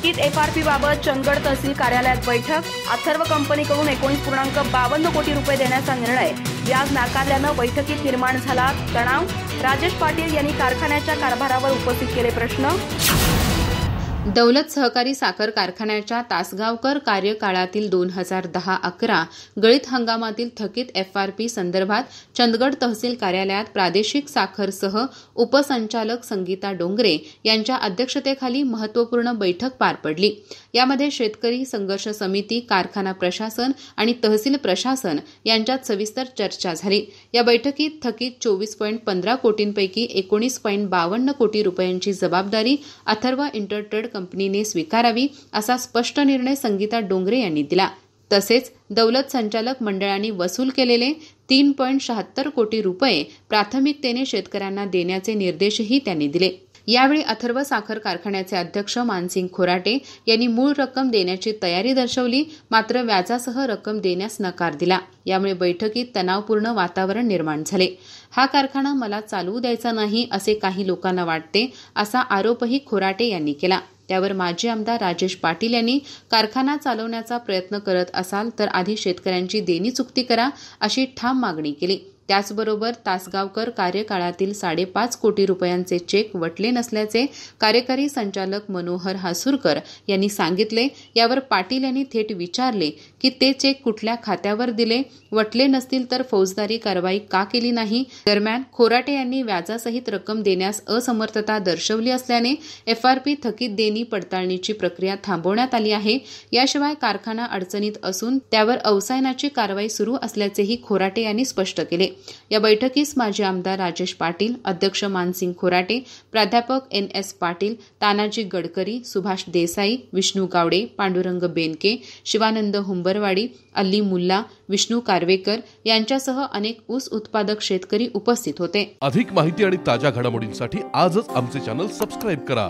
थकीत एफआरपी बाबत चंदगड तहसील कार्यालयात बैठक। अथर्व कंपनीकडून 19.52 कोटी रुपये देण्याचा निर्णय। व्याज नाकारल्यानं बैठकीत निर्माण झाला तणाव। राजेश पाटील यांनी कारखान्याच्या कारभारावर उपस्थित केले प्रश्न। दौलत सहकारी साखर कारखान्याच्या तासगावकर कार्यकाळातील 2010-11 गळीत हंगामातील थकीत एफआरपी संदर्भात चंदगड तहसील कार्यालयात प्रादेशिक साखरसह उपसंचालक संगीता डोंगरे यांच्या अध्यक्षतेखाली महत्त्वपूर्ण बैठक पार पडली। यामध्ये शेतकरी संघर्ष समिती, कारखाना प्रशासन आणि तहसील प्रशासन यांच्यात सविस्तर चर्चा झाली। या बैठकीत थकीत 24.15 कोटींपैकी 19.52 कोटी रुपयांची जबाबदारी अथर्व इंटरट्रेड कंपनीने स्वीकारावी असा स्पष्ट निर्णय संगीता डोंगरे यांनी दिला। तसेच दौलत संचालक मंडळाने वसूल केलेले 3.76 कोटी रुपये प्राथमिकतेने शेतकऱ्यांना देण्याचे निर्देशही त्यांनी दिले। यावेळी अथर्व साखर कारखान्याचे अध्यक्ष मानसिंग खोराटे यांनी मूळ रक्कम देण्याची तयारी दर्शवली, मात्र व्याजासह रक्कम देण्यास नकार दिला। यामुळे बैठकीत तणावपूर्ण वातावरण निर्माण झाले। हा कारखाना मला चालवू द्यायचा नाही असे काही लोकांना वाटते, असा आरोपही खोराटे यांनी केला। त्यावर माजी आमदार राजेश पाटील यांनी कारखाना चालवण्याचा प्रयत्न करत असाल तर आधी शेतकऱ्यांची देणी चुकती करा अशी ठाम मागणी केली। त्याचबरोबर तासगावकर कार्यकाळातील 5.5 कोटी रुपयांचे चेक वटले नसल्याचे कार्यकारी संचालक मनोहर हासूरकर यांनी सांगितले। यावर पाटील यांनी थेट विचारले की ते चेक कुठल्या खात्यावर दिले, वटले नसतील तर फौजदारी कारवाई का केली नाही। दरम्यान खोराटे यांनी व्याजासहित रक्कम देण्यास असमर्थता दर्शवली असल्याने एफआरपी थकीत देणी पडताळणीची प्रक्रिया थांबवण्यात आली आहे। याशिवाय कारखाना अडचणीत असून त्यावर अवसायनाची कारवाई सुरू असल्याचेही खोराटे यांनी स्पष्ट केले। या बैठकीस माजी आमदार राजेश पाटील, अध्यक्ष मानसिंग खोराटे, प्राध्यापक NS पाटील, तानाजी गडकरी, सुभाष देसाई, विष्णू गावडे, पांडुरंग बेनके, शिवानंद हुंबरवाडी, अल्ली मुल्ला, विष्णू कारवेकर यांच्यासह अनेक ऊस उत्पादक शेतकरी उपस्थित होते। अधिक माहिती आणि ताज्या घडामोडींसाठी आजच आमचे चॅनल सबस्क्राइब करा।